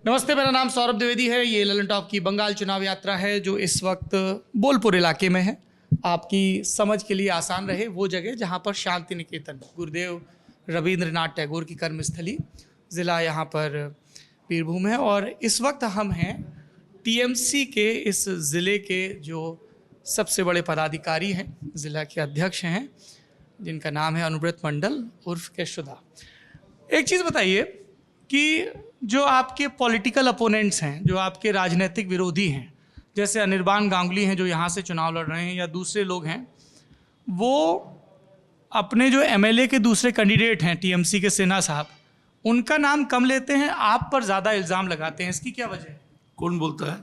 नमस्ते, मेरा नाम सौरभ द्विवेदी है। ये ललन टॉप की बंगाल चुनाव यात्रा है जो इस वक्त बोलपुर इलाके में है। आपकी समझ के लिए आसान रहे, वो जगह जहाँ पर शांति निकेतन गुरुदेव रविंद्रनाथ टैगोर की कर्मस्थली, ज़िला यहाँ पर बीरभूम है। और इस वक्त हम हैं टीएमसी के इस ज़िले के जो सबसे बड़े पदाधिकारी हैं, ज़िला के अध्यक्ष हैं, जिनका नाम है अनुव्रत मंडल उर्फ केशुदा। एक चीज़ बताइए कि जो आपके पॉलिटिकल अपोनेंट्स हैं, जो आपके राजनीतिक विरोधी हैं, जैसे अनिर्बान गांगुली हैं जो यहाँ से चुनाव लड़ रहे हैं, या दूसरे लोग हैं, वो अपने जो एमएलए के दूसरे कैंडिडेट हैं टीएमसी के सिन्हा साहब, उनका नाम कम लेते हैं, आप पर ज़्यादा इल्ज़ाम लगाते हैं। इसकी क्या वजह है? कौन बोलता है?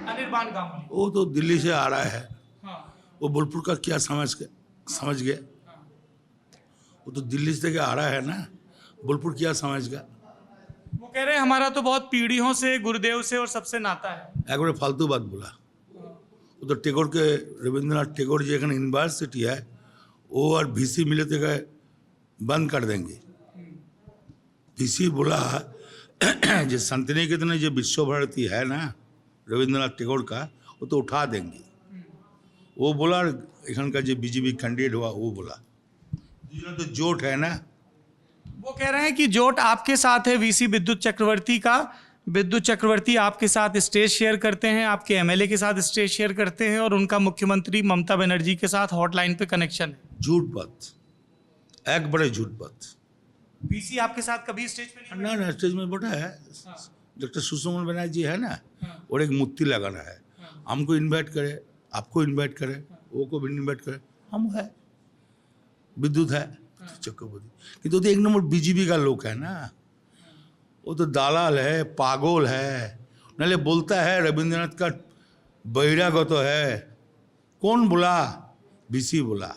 अनिर्बान गांगुली। वो तो दिल्ली से आ रहा है। हाँ। वो बोलपुर का क्या समझ गया? वो तो दिल्ली से आ रहा है ना, बोलपुर क्या समझ गया? वो कह रहे हैं हमारा तो बहुत पीढ़ियों से गुरुदेव से और सबसे नाता है। एक बार फालतू बात बोला। वो तो टैगोर के, रविंद्रनाथ टैगोर जी एखन यूनिवर्सिटी है, वो और वीसी मिले तो गए बंद कर देंगे। वीसी बोला जो शांतिनिकेतन जो विश्व भारती है ना रविंद्रनाथ टैगोर का, वो तो उठा देंगे। वो बोला, एखन का जो बीजेपी कैंडिडेट हुआ वो बोला तो जोट है ना। वो कह रहे हैं कि जोट आपके साथ है वीसी विद्युत चक्रवर्ती का। विद्युत चक्रवर्ती आपके साथ स्टेज शेयर करते हैं, आपके एमएलए के साथ स्टेज शेयर करते हैं, और उनका मुख्यमंत्री ममता बनर्जी के साथ हॉटलाइन पे कनेक्शन है। झूठ बात, एक बड़े झूठ बात। वीसी आपके साथ कभी स्टेज पे नहीं? ना स्टेज में बैठा है। डॉक्टर सुषमा बनर्जी है ना, और एक मूर्ति लगाना है। हमको इनवाइट करे, आपको इनवाइट करे, वो को भी इनवाइट करे, हम है विद्युत है चक्रवर्ती। किंतु तो एक नंबर बीजेपी का लोग है ना, वो तो दालाल है, पागल है। नले बोलता है रविंद्रनाथ का बहिरागत है। कौन बोला? बीसी बोला।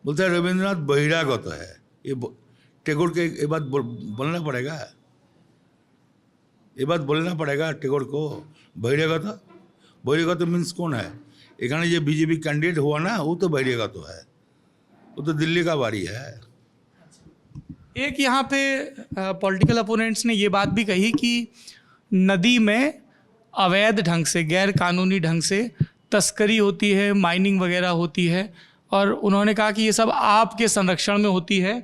बोलता है रविंद्रनाथ बहिरागत है। ये टैगोर के ये बात बोलना पड़ेगा, ये बात बोलना पड़ेगा टैगोर को। बहिरागत मीन्स कौन है? एखाने जो बीजेपी कैंडिडेट हुआ ना, वो तो बहिरागत है, वो तो दिल्ली का बारी है। एक यहाँ पे पॉलिटिकल अपोनेंट्स ने ये बात भी कही कि नदी में अवैध ढंग से, गैर कानूनी ढंग से तस्करी होती है, माइनिंग वगैरह होती है, और उन्होंने कहा कि ये सब आपके संरक्षण में होती है।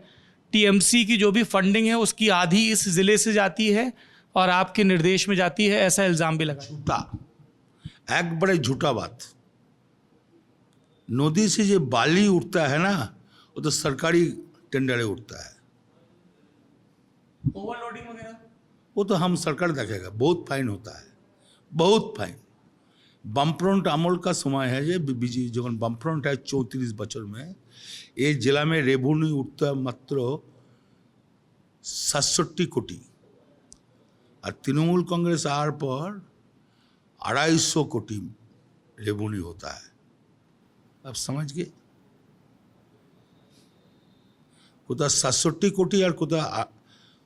टीएमसी की जो भी फंडिंग है उसकी आधी इस ज़िले से जाती है और आपके निर्देश में जाती है, ऐसा इल्ज़ाम भी लगा। झूठा, एक बड़े झूठा बात। नदी से जो बाली उठता है ना, वो तो सरकारी टेंडर उठता है। ओवरलोडिंग वगैरह वो तो हम सरकार देखेगा, बहुत फाइन होता है, बहुत फाइन। बामफ्रंट আমল का समय है যে बीजी যখন বামফ্রন্ট है 34 বছর में, ये जिला में रेवेन्यू उठता है मात्र 67 कोटी, और तृणमूल कांग्रेस आर पर 250 कोटी रेवेन्यू होता है। अब समझ गए, कोता 67 कोटी और कोता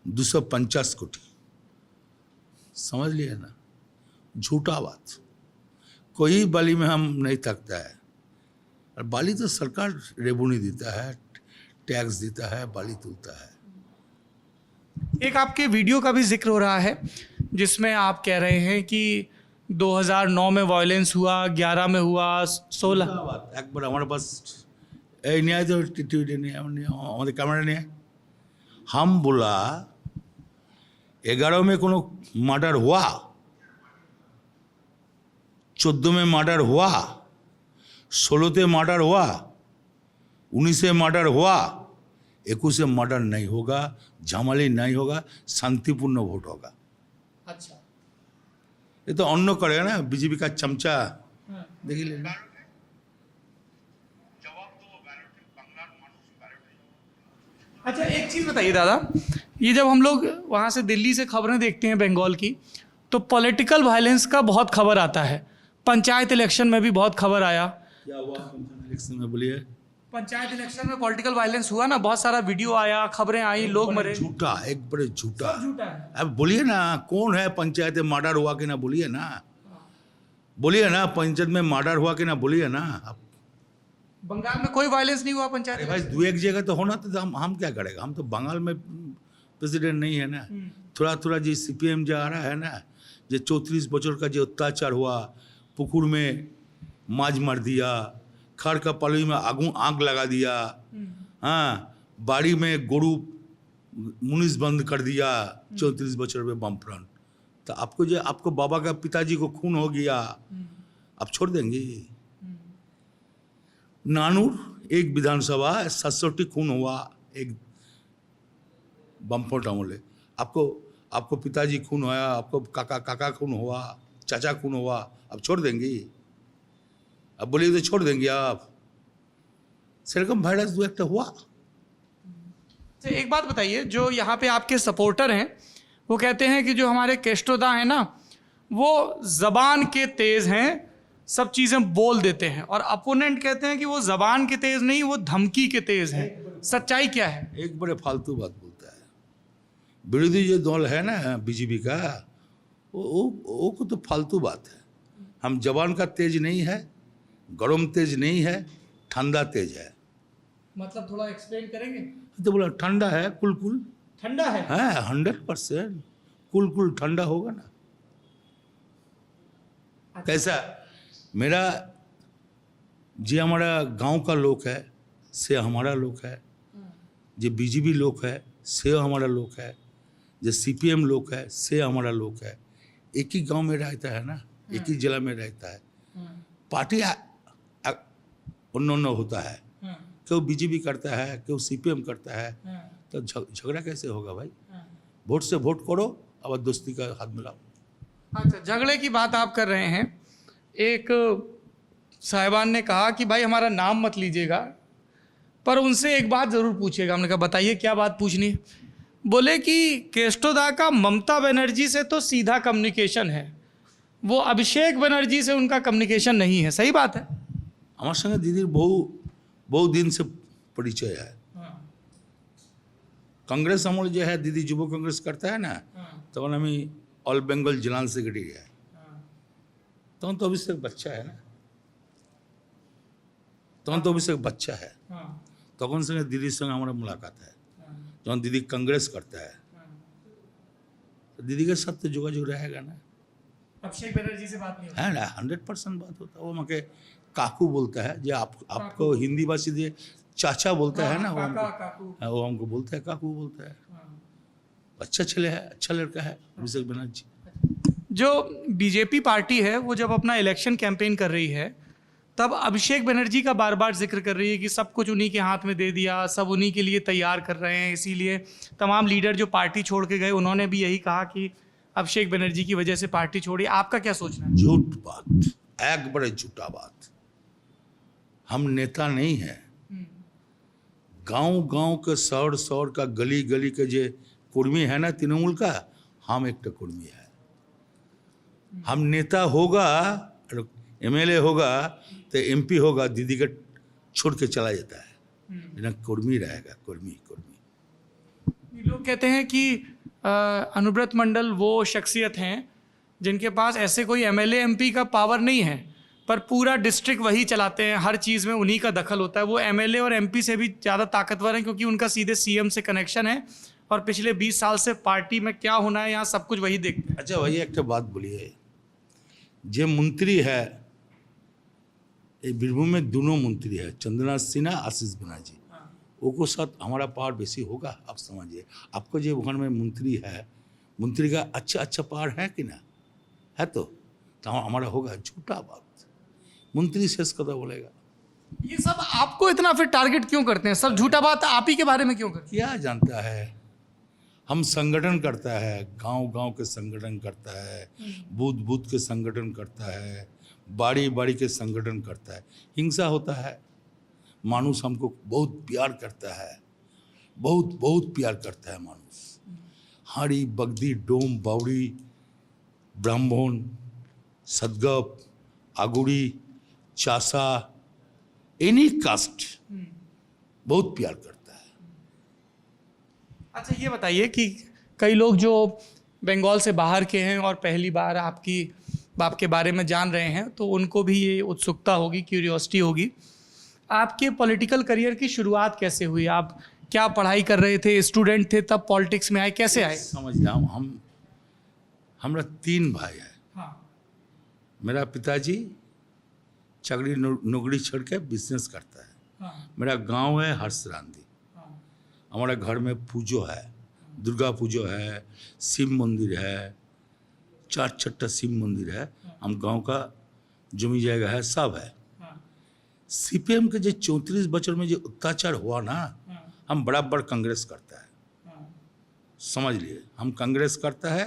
250 कोटी, समझ लिए ना। झूठा बात। कोई बाली में हम नहीं थकता है, और बाली तो सरकार रेवेन्यू देता है, टैक्स देता है, बाली तुलता है। एक आपके वीडियो का भी जिक्र हो रहा है जिसमें आप कह रहे हैं कि 2009 में वायलेंस हुआ, 11 में हुआ, 16। एक बार हमारे पास नहीं आए तो टीवी नहीं हमारे कैमरा नहीं है। हम बोला 11 में कोनो मर्डर हुआ, 14 में मर्डर हुआ, 16 मर्डर हुआ, 19 मर्डर हुआ, 21 मर्डर नहीं होगा, झमाली नहीं होगा, शांतिपूर्ण वोट होगा। अच्छा, ये तो अन्य करेगा ना, बीजेपी का चमचा। देखिए लेना। अच्छा, एक चीज़ बताइए दादा, ये जब हम लोग वहाँ से दिल्ली से खबरें देखते हैं बंगाल की, तो पॉलिटिकल वायलेंस का बहुत खबर आता है। पंचायत इलेक्शन में भी बहुत खबर आया। क्या हुआ पंचायत इलेक्शन में? बोलिए। पंचायत इलेक्शन में पॉलिटिकल वायलेंस हुआ ना, बहुत सारा वीडियो आया, खबरें आई, लोग मरे। झूठा, एक बड़े झूठा। सब झूठा है। अब बोलिए ना, कौन है पंचायत में मर्डर हुआ कि ना? बोलिए ना, बोलिए ना, पंचायत में मर्डर हुआ कि ना? बोलिए ना। अब बंगाल में कोई वायलेंस नहीं हुआ पंचायत भाई, दो एक जगह तो होना, तो हम क्या करेगा? हम तो बंगाल में प्रेसिडेंट नहीं है ना, थोड़ा थोड़ा जो CPM जो आ रहा है ना, जो 34 बच्चों का जो अत्याचार हुआ, पुकुर में माज मार दिया, खड़ का पलवी में आग लगा दिया, हाँ, बाड़ी में गोरू मुनिस बंद कर दिया, 34 बच्चों में बमफ्रंट। तो आपको जो आपको बाबा का पिताजी को खून हो गया, आप छोड़ देंगे? नानूर एक विधानसभा 67 खून हुआ, एक बमफ्रंट हमले। आपको पिताजी खून हुआ, आपको काका खून हुआ, चाचा खून हुआ, अब छोड़ देंगे? अब बोलिए तो छोड़ देंगे आप? सेरकम वायरस दो एक हुआ। तो एक बात बताइए, जो यहाँ पे आपके सपोर्टर हैं वो कहते हैं कि जो हमारे केष्टोदा हैं ना, वो ज़बान के तेज़ हैं, सब चीज़ें बोल देते हैं, और अपोनेंट कहते हैं कि वो ज़बान के तेज़ नहीं, वो धमकी के तेज़ हैं। सच्चाई क्या है? एक बड़े फालतू बात बोलता है। विरोधी जो दल है ना BJP का, वो को तो फालतू बात है। हम जबान का तेज नहीं है, गरम तेज नहीं है, ठंडा तेज है। मतलब थोड़ा एक्सप्लेन करेंगे? तो बोला ठंडा है, कुल ठंडा है? 100% कुल ठंडा होगा ना। अच्छा। कैसा मेरा जे हमारा गांव का लोग है से हमारा लोग है, जो BJP लोग है से हमारा लोग है, जो CPM लोग है से हमारा लोग है। एक ही गांव में रहता है ना, एक ही जिला में रहता है। पार्टी अन्य होता है, क्यों BJP करता है, क्यों CPM करता है, तो झगड़ा कैसे होगा भाई? वोट से वोट करो, अब दोस्ती का हाथ मिलाओ। अच्छा, झगड़े की बात आप कर रहे हैं। एक साहिबान ने कहा कि भाई हमारा नाम मत लीजिएगा, पर उनसे एक बात ज़रूर पूछिएगा। हमने कहा बताइए क्या बात पूछनी है? बोले कि केष्टोदा का ममता बनर्जी से तो सीधा कम्युनिकेशन है, वो अभिषेक बनर्जी से उनका कम्युनिकेशन नहीं है। सही बात है? हमारे संगे दीदी बहुत दिन से परिचय है। कांग्रेस अमल जो है दीदी युवा कांग्रेस करता है ना, तो हमें ऑल बेंगल जनरल सेक्रेटरी है। तो अभिषेक बच्चा है ना, तो अभिषेक बच्चा है, तक संगे दीदी संगे हमारा मुलाकात है। जब दीदी कांग्रेस करता है तो दीदी के साथ तो जोगाजोग रहेगा ना। अभिषेक बनर्जी से बात नहीं है ना, 100% बात होता है। वो मके काकू बोलता है, जो आपको हिंदी भाषी दे चाचा बोलता है ना, वो हमको बोलता है काकू बोलता है। अच्छा चले है, अच्छा लड़का है अभिषेक बनर्जी। जो BJP पार्टी है वो जब अपना इलेक्शन कैंपेन कर रही है, तब अभिषेक बनर्जी का बार बार जिक्र कर रही है कि सब कुछ उन्हीं के हाथ में दे दिया, सब उन्हीं के लिए तैयार कर रहे हैं, इसीलिए तमाम लीडर जो पार्टी छोड़ के गए उन्होंने भी यही कहा कि अभिषेक बनर्जी की वजह से पार्टी छोड़ी। आपका क्या सोचना है? झूठ बात, एक बड़े झूठा बात। हम नेता नहीं है। गांव के शहर का गली के जो कुर्मी है ना तृणमूल का, हम एक कुर्मी है। हम नेता होगा, MLA होगा तो MP होगा, दीदी का छोड़ के चला जाता है, बिना कुर्मी रहेगा। कुर्मी लोग कहते हैं कि अनुव्रत मंडल वो शख्सियत हैं जिनके पास ऐसे कोई MLA MP का पावर नहीं है, पर पूरा डिस्ट्रिक्ट वही चलाते हैं, हर चीज़ में उन्हीं का दखल होता है। वो MLA और MP से भी ज़्यादा ताकतवर हैं क्योंकि उनका सीधे CM से कनेक्शन है, और पिछले 20 साल से पार्टी में क्या होना है यहाँ सब कुछ वही देखते हैं। अच्छा भैया एक बात बोलिए, जो मंत्री है बीरभूम में दोनों मंत्री है, चंद्रनाथ सिन्हा, आशीष बनर्जी, वो को साथ हमारा पावर बेसी होगा। आप समझिए, आपको जो वहाँ में मंत्री है, मंत्री का अच्छा पावर है कि ना है, तो हमारा होगा। झूठा बात, मंत्री शेष कदा बोलेगा। ये सब आपको इतना फिर टारगेट क्यों करते हैं? सब झूठा बात आप ही के बारे में क्यों करते हैं? क्या जानता है, हम संगठन करता है, गांव के संगठन करता है, बूथ के संगठन करता है, बाड़ी के संगठन करता है। हिंसा होता है, मानुष हमको बहुत प्यार करता है, बहुत प्यार करता है मानुष। हाड़ी बगदी डोम बावड़ी ब्राह्मण सदगप आगुड़ी चासा एनी कास्ट बहुत प्यार करता है। अच्छा ये बताइए कि कई लोग जो बंगाल से बाहर के हैं और पहली बार आपके बारे में जान रहे हैं, तो उनको भी ये उत्सुकता होगी, क्यूरियोसिटी होगी, आपके पॉलिटिकल करियर की शुरुआत कैसे हुई? आप क्या पढ़ाई कर रहे थे, स्टूडेंट थे, तब पॉलिटिक्स में आए, कैसे आए? समझ जाओ, हमरा 3 भाई है। हाँ मेरा पिताजी चाकरी नौकरी छोड़ के बिजनेस करता है। हाँ मेरा गांव है हर्षरांदी। हाँ हमारे घर में पूजो है, दुर्गा पूजो है, शिव मंदिर है, 4 छठा शिव मंदिर है। हम गांव का जमी जगह है, सब है। हाँ सीपीएम के जो 34 बच्चों में जो अत्याचार हुआ ना, हम बराबर कांग्रेस करता है। समझ लिए, हम कांग्रेस करता है,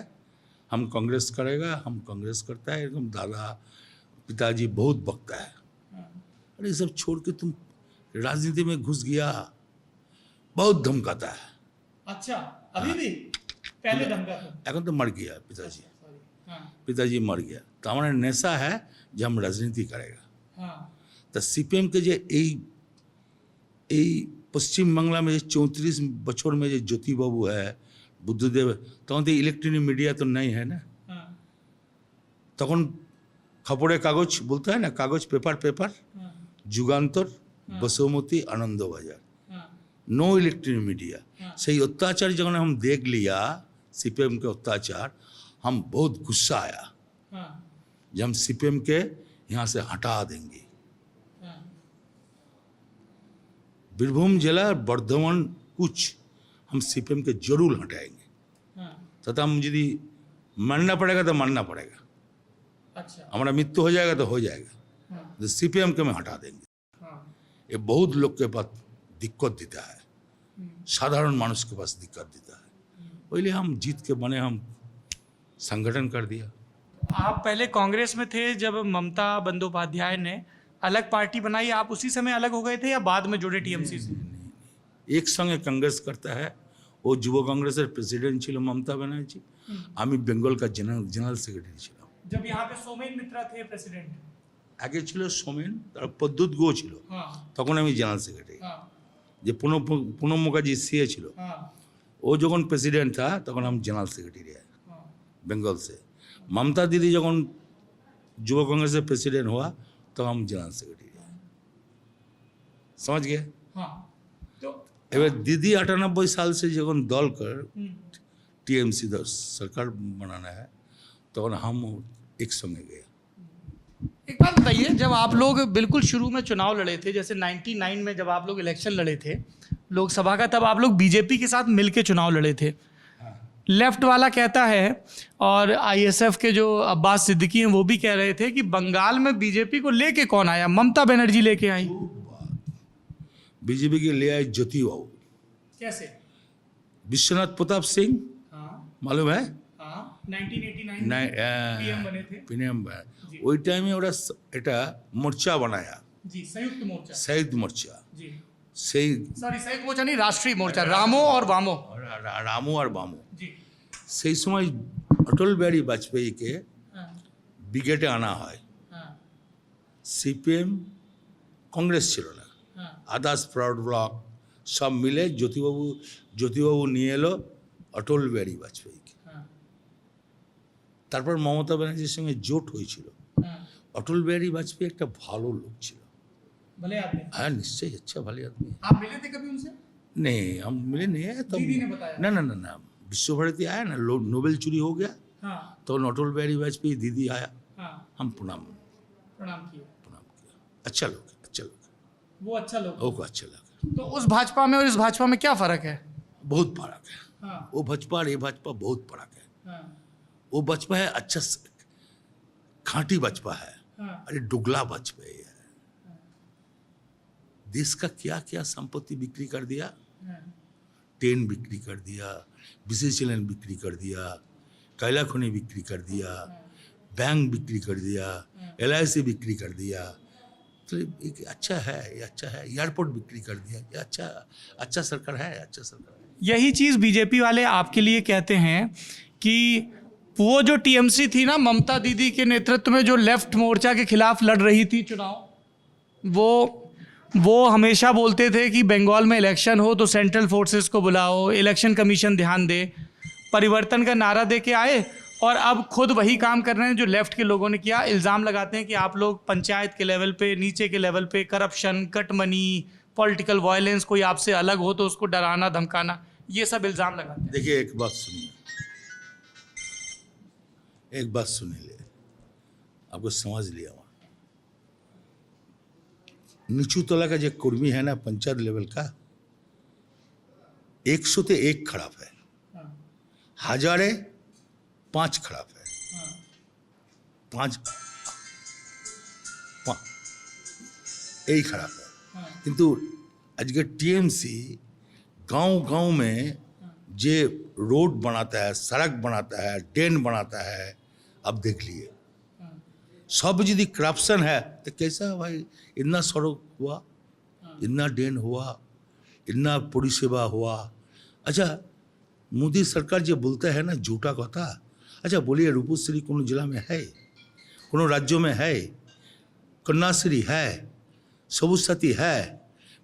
हम कांग्रेस करेगा, हम कांग्रेस करता है। एकदम दादा पिताजी बहुत बकता है, अरे सब छोड़ के तुम राजनीति में घुस गया, बहुत धमकाता है। अच्छा, अभी भी? पहले धमका था? এখন तो मर गया पिताजी। हाँ पिताजी मर गया तो हमारा नेशा है जो हम राजनीति करेगा। हाँ तो सीपीएम के जो पश्चिम बांग्ला में 34 बछर में जो ज्योति बाबू है, बुद्धदेव, तक तो इलेक्ट्रॉनिक मीडिया तो नहीं है ना। तक खबरेर कागज बोलते हैं ना, कागज पेपर, जुगान्तर, बसुमती, आनंद बाजार, नो इलेक्ट्रॉनिक मीडिया। सही अत्याचार जब हम देख लिया, सीपीएम के अत्याचार, हम बहुत गुस्सा आया जब हम सीपीएम के यहाँ से हटा देंगे। बीरभूम जिला बर्धमान कुछ हम सीपीएम के जरूर हटाएंगे, तथा हम यदि मानना पड़ेगा तो मानना पड़ेगा। अच्छा, हमारा मृत्यु हो जाएगा तो हो जाएगा, तो सीपीएम के में हटा देंगे। ये बहुत लोग के पास दिक्कत देता है, साधारण मानुष के पास दिक्कत देता है। पहले हम जीत के बने, हम संगठन कर दिया। आप पहले कांग्रेस में थे, जब ममता बंदोपाध्याय ने अलग पार्टी बनाई, आप उसी समय अलग हो गए थे या बाद में जुड़े टीएमसी से? एक संगे कांग्रेस करता है, वो युवा कांग्रेस प्रेसिडेंट छिलो ममता बनर्जी, आमी बेंगल का जनरल सेक्रेटरी छिलो। जब यहाँ पे सोमेन मित्रा थे प्रेसिडेंट? आगे छिलो सोमेन, तार पद्दुत गो छिलो, तखन आमी जनरल सेक्रेटरी। যে পুনম মুখার্জি সিএ ছিল, ও যখন প্রেসিডেন্ট था তখন हम जनरल सेक्रेटरी है बंगाल से। ममता दीदी जब युवा कांग्रेस से प्रेसिडेंट हुआ तो हम जनरल सेक्रेटरी है। समझ गए? तो এবার दीदी 98 साल से जब दल कर टीएमसी सरकार बनाना है तो हम एक संगे गए। एक बात बताइए, जब आप लोग बिल्कुल शुरू में चुनाव लड़े थे, जैसे 99 में जब आप लोग इलेक्शन लड़े थे लोकसभा का, तब आप लोग बीजेपी के साथ मिलके चुनाव लड़े थे। लेफ्ट वाला कहता है, और आईएसएफ के जो अब्बास सिद्दीकी हैं वो भी कह रहे थे कि बंगाल में बीजेपी को लेके कौन आया, ममता बनर्जी लेके आई। बीजेपी के ले आए ज्योति बाबू। कैसे? विश्वनाथ प्रताप सिंह, मालूम है? 1989 में पीएम बने थे। पीएम ওই টাইমে ওরা এটা মোর্চা বানায়া, जी, संयुक्त मोर्चा। संयुक्त मोर्चा, जी, সেই सॉरी, संयुक्त मोर्चा नहीं, राष्ट्रीय मोर्चा, रामो और वामो। রামু আর বামু। जी, সেই সময় অটল বিহারী বাজপেয়ীকে ব্রিগেডে আনা হয়। সিপিএম কংগ্রেস ছিল না, আদার্স ফরওয়ার্ড ব্লক সব মিলে জ্যোতিবাবু নিয়ে এলো অটল বিহারী বাজপেয়ীকে। তারপর মমতা ব্যানার্জির সঙ্গে জোট হয়েছিল। অটল বিহারী বাজপেয়ী একটা ভালো লোক ছিল। भले आदमी। हाँ निश्चय, अच्छा भले आदमी। आप मिले थे कभी उनसे? नहीं, हम मिले नहीं है तब। दीदी ने बताया। ना विश्व भारती आया ना, नोबेल चोरी हो गया तो अटल बिहारी वाजपेयी दीदी आया, हम प्रणाम किया। अच्छा लोग, वो अच्छा लोग। वो अच्छा लगा। तो उस भाजपा में और इस भाजपा में क्या फर्क है? बहुत फर्क है। वो भाजपा और ये भाजपा बहुत फर्क है। वो भाजपा है अच्छा खांटी भाजपा है, अरे डुगला भाजपा है। देश का क्या क्या संपत्ति बिक्री कर दिया, ट्रेन बिक्री कर दिया, बीसीसीएल बिक्री कर दिया, कोयला खनि बिक्री कर दिया, बैंक बिक्री कर दिया, LIC बिक्री कर दिया। तो ये अच्छा है, ये अच्छा है। एयरपोर्ट बिक्री कर दिया, ये अच्छा सरकार है, अच्छा सरकार है। यही चीज़ बीजेपी वाले आपके लिए कहते हैं कि वो जो टीएमसी थी ना, ममता दीदी के नेतृत्व में जो लेफ्ट मोर्चा के खिलाफ लड़ रही थी चुनाव, वो हमेशा बोलते थे कि बंगाल में इलेक्शन हो तो सेंट्रल फोर्सेस को बुलाओ, इलेक्शन कमीशन ध्यान दे, परिवर्तन का नारा दे के आए, और अब खुद वही काम कर रहे हैं जो लेफ्ट के लोगों ने किया। इल्ज़ाम लगाते हैं कि आप लोग पंचायत के लेवल पे, नीचे के लेवल पे corruption, cut money, political violence, कोई आपसे अलग हो तो उसको डराना धमकाना, ये सब इल्ज़ाम लगाते हैं। देखिए एक बात सुनिए, एक बात सुनिए, आपको समझ लिया वहाँ नीचू तला का जो कर्मी है ना पंचायत लेवल का, 100 ते 1 खराब है, 1000 5 खराब है, 5 यही खराब है। किंतु आज के टीएमसी गांव गांव में जे रोड बनाता है, सड़क बनाता है, ड्रेन बनाता है, अब देख लिए सब यदि करप्शन है तो कैसा भाई इतना सड़क हुआ, इतना ड्रेन हुआ, इतना परिसेवा हुआ। अच्छा मोदी सरकार जो बोलता है ना झूठा कहता, अच्छा बोलिए रूपश्री कोनो जिला में है, कोनो राज्यों में है, कन्याश्री है, सबुज साथी है,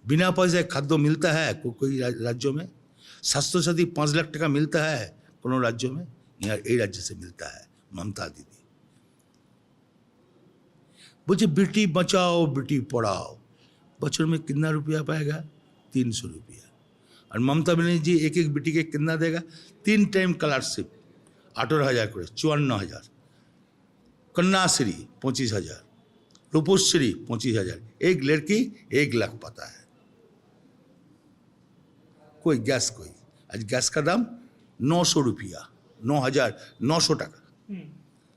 बिना पैसे खाद्य मिलता है कोई राज्यों में, स्वास्थ्य साथी 5 लाख टका मिलता है कोनो राज्यों में, यहाँ ये राज्य से मिलता है। ममता दीदी बोले बेटी बचाओ बेटी पढ़ाओ, बच्चों में कितना रुपया पाएगा, 300 रुपया। और ममता बनर्जी जी एक एक बेटी के कितना देगा, 3 टाइम स्कॉलरशिप 18,000 করে 54,000, कन्याश्री 25,000, रूपश्री 25,000, एक लड़की 1 लाख पाता है। कोई गैस, कोई आज गैस का दाम 900 रुपया, 9,900 टका।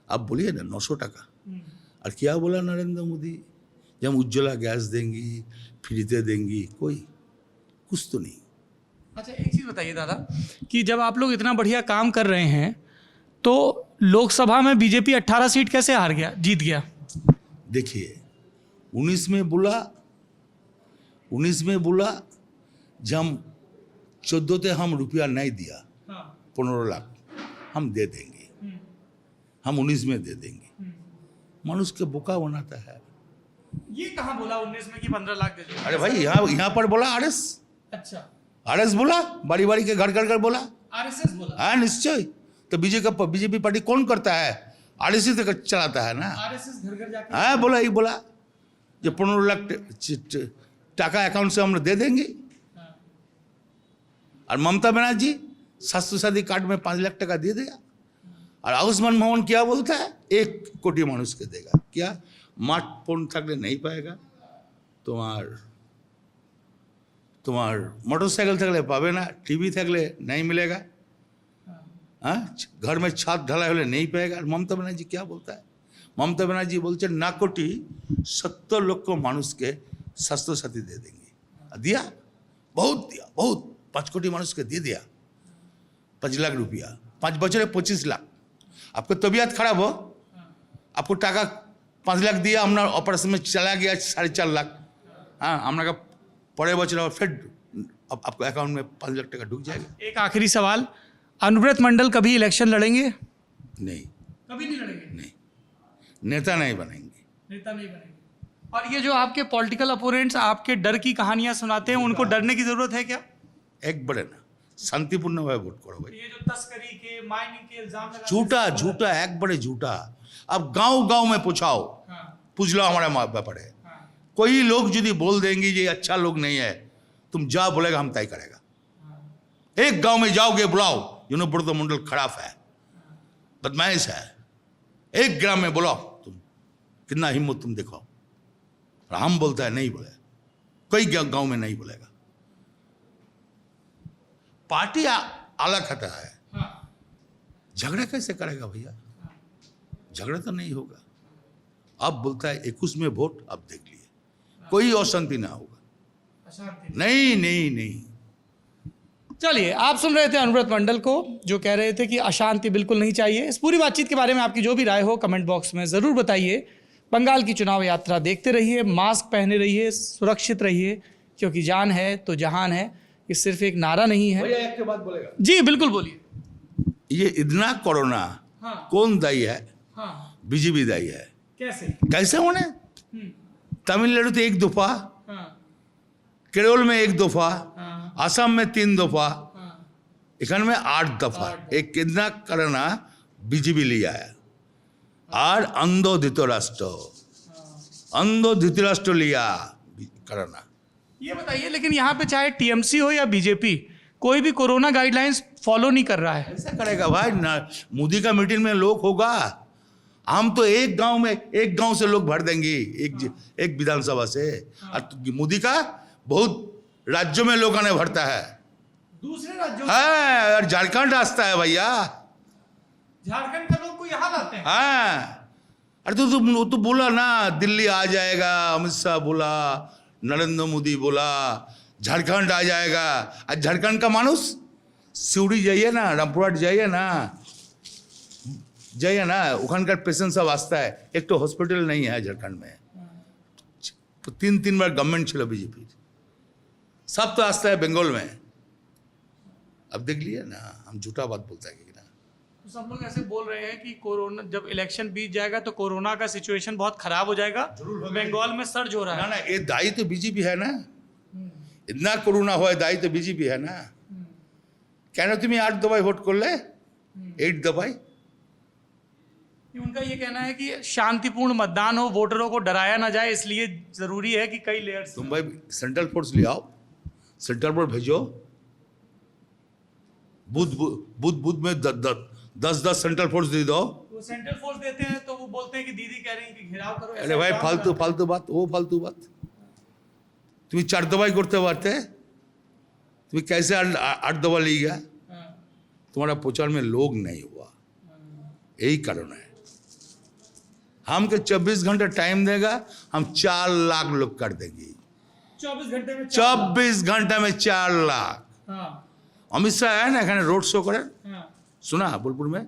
आप बोलिए ना 900 टका। और क्या बोला नरेंद्र मोदी, जब हम उज्ज्वला गैस देंगी, फ्रीते देंगी, कोई कुछ तो नहीं। अच्छा एक चीज़ बताइए दादा कि जब आप लोग इतना बढ़िया काम कर रहे हैं तो लोकसभा में बीजेपी 18 सीट कैसे हार गया, जीत गया? देखिए 19 में बोला जब हम 14 थे हम रुपया नहीं दिया, 15 लाख हम दे देंगे, हम 19 में दे देंगे। मनुष्य के बोका बनाता है। ये कहाँ बोला 19 में कि 15 लाख दे देंगे? अरे भाई यहाँ पर बोला आरएस। अच्छा आरएस बोला, बारी बारी के घर बोला, आरएसएस बोला। हाँ निश्चय। तो बीजेपी पार्टी कौन करता है, आरएस तो चलाता है ना। आरएसएस घर घर जाके हाँ बोला, ये बोला जो 15 लाख टाका अकाउंट से हम दे देंगे। और ममता बनर्जी स्वास्थ्य साथी कार्ड में 5 लाख टका दे देगा। और आयुष्मान भवन क्या बोलता है, 1 कोटी मानुष के देगा। क्या स्मार्टफोन थकले नहीं पाएगा, तुम्हार मोटरसाइकिल थकले पावे ना, टीवी थकले नहीं मिलेगा, हाँ घर में छत ढलाई होले नहीं पाएगा। ममता बनर्जी क्या बोलता है, ममता बनर्जी बोलते ना कोटी 70 लोग को मानुष के स्वास्थ्य साथी दे देंगे। दिया, बहुत दिया, बहुत 5 कोटी मानुष के दे दिया 5 लाख रुपया, 5 बच्चे 25 लाख। आपको तबीयत खराब हो, आपको टाका 5 लाख दिया, हमने ऑपरेशन में चला गया 4.5 लाख, हाँ हमने कहा पड़े बच्चे फिर आपको अकाउंट में 5 लाख टका ढुक जाएगा। एक आखिरी सवाल, अनुव्रत मंडल कभी इलेक्शन लड़ेंगे? नहीं, कभी नहीं लड़ेंगे। नहीं, नेता नहीं बनेंगे, नेता नहीं बनेंगे। और ये जो आपके पॉलिटिकल अपोनेंट्स आपके डर की कहानियां सुनाते हैं, उनको डरने की जरूरत है क्या? एक बड़े ना शांतिपूर्ण भाई वोट करो भाई। ये जो तस्करी के, माइनिंग के इल्जाम लगाते हैं, झूठा झूठा, एक बड़े झूठा। अब गांव गांव में पूछाओ, पूछ लो हमारे माँ बाप पड़े, कोई लोग यदि बोल देंगे ये अच्छा लोग नहीं है, तुम जा बोलेगा हम तय करेगा। एक गांव में जाओगे, बुलाओ ब्रत मंडल खराब है, बदमाश है, एक ग्राम में बुलाओ, तुम कितना हिम्मत तुम दिखाओ। और हम बोलता है नहीं बोले, कोई गांव में नहीं बोलेगा। पार्टी आला खाता है, झगड़ा कैसे करेगा भैया, झगड़ा तो नहीं होगा। अब बोलता है 21 में वोट, अब देख लिए कोई अशांति ना होगा। नहीं नहीं नहीं। चलिए, आप सुन रहे थे अनुव्रत मंडल को, जो कह रहे थे कि अशांति बिल्कुल नहीं चाहिए। इस पूरी बातचीत के बारे में आपकी जो भी राय हो कमेंट बॉक्स में ज़रूर बताइए। बंगाल की चुनाव यात्रा देखते रहिए, मास्क पहने रहिए, सुरक्षित रहिए, क्योंकि जान है तो जहान है। ये सिर्फ एक नारा नहीं है। भैया एक बात बोलेगा जी बिल्कुल बोलिए। ये इतना कोरोना कौन दायी है? बीजेपी दायी है। कैसे होने? तमिलनाडु तो 1 दफा, केरल में 1 दफा, आसाम में 3 दफा, इखान में 8 दफा एक कितना कोरोना बीजेपी लिया है। और अंधो धृतराष्ट्र लिया कोरोना। ये बताइए, लेकिन यहाँ पे चाहे टीएमसी हो या बीजेपी, कोई भी कोरोना गाइडलाइंस फॉलो नहीं कर रहा है। ऐसा करेगा भाई ना? मोदी का मीटिंग में लोग होगा, हम तो एक गांव से लोग भर देंगे, एक विधानसभा से। और मोदी का बहुत राज्यों में लोग आने भरता है, दूसरे राज्यों हाँ, और झारखंड रास्ता है भैया, झारखंड के लोग को यहाँ लाते हैं। हाँ। अरे तो बोला ना, दिल्ली आ जाएगा, अमित शाह बोला, नरेंद्र मोदी बोला, झारखंड आ जाएगा। आज झारखंड का मानुस सिउड़ी जाइए ना, रामपुरहाट जाइए ना, ওখানকার पेशेंट सब आस्ता है। एक तो हॉस्पिटल नहीं है झारखंड में, तो 3 बार गवर्नमेंट छिलो बीजेपी, सब तो आस्ता है बंगाल में। अब देख लिया ना, हम झूठा बात बोलता है कि ना। तो सब लोग ऐसे बोल रहे हैं कि कोरोना जब इलेक्शन बीत जाएगा तो कोरोना का सिचुएशन बहुत खराब हो जाएगा, बंगाल में सर्ज हो रहा है। ना ये दाई तो बीजेपी है ना, इतना कोरोना हुआ है, दाई तो बीजेपी है ना। क्या तुम्हें 8 दवाई वोट कर ले, 8 दवाई। उनका ये कहना है कि शांतिपूर्ण मतदान हो, वोटरों को डराया ना जाए, इसलिए जरूरी है कि कई लेयर्स। तुम भाई सेंट्रल फोर्स ले आओ, सेंट्रल फोर्स भेजो, बुध में 10 सेंट्रल फोर्स दे दो। वो सेंट्रल फोर्स देते हैं तो वो बोलते हैं कि दीदी कह रही हैं कि घिराव करो। अरे भाई फालतू बात, तुम्हें 4 दवाई करते पारते, तुम्हें कैसे 8 दवा ली गया? तुम्हारा प्रचार में लोग नहीं हुआ, यही कारण है। हमको 24 घंटे टाइम देगा, हम 4 लाख लोग कर देंगे। 24 घंटे में 4 लाख। अमित शाह है ना, एखाने रोड शो करे, सुना बोलपुर में,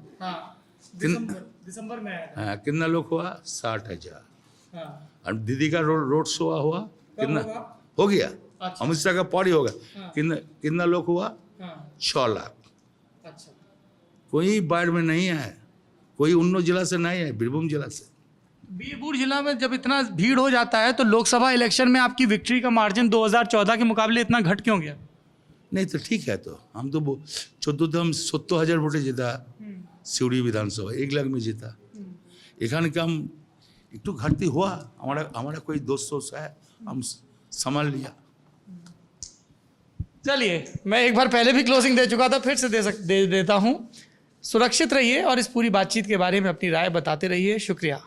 दिसंबर में आया हाँ, कितना लोग हुआ? 60,000। और दीदी का रोड शो हुआ कितना हो गया? अच्छा। अमित शाह का पौड़ी होगा, कितना लोग हुआ? 6 लाख। अच्छा। कोई बाढ़ में नहीं है, कोई उन्नो जिला से नहीं है, बीरभूम जिला से। बीरपुर जिला में जब इतना भीड़ हो जाता है तो लोकसभा इलेक्शन में आपकी विक्ट्री का मार्जिन 2014 के मुकाबले इतना घट क्यों गया? नहीं तो ठीक है, तो हम तो 70,000 वोटे जीता सिउड़ी विधानसभा, 1 लाख में जीता। এখানে কি हम একটু घाटती हुआ, हमारा कोई दोस्त है, हम संभाल लिया। चलिए, मैं एक बार पहले भी क्लोजिंग दे चुका था, फिर से दे देता हूँ। सुरक्षित रहिए और इस पूरी बातचीत के बारे में अपनी राय बताते रहिए। शुक्रिया।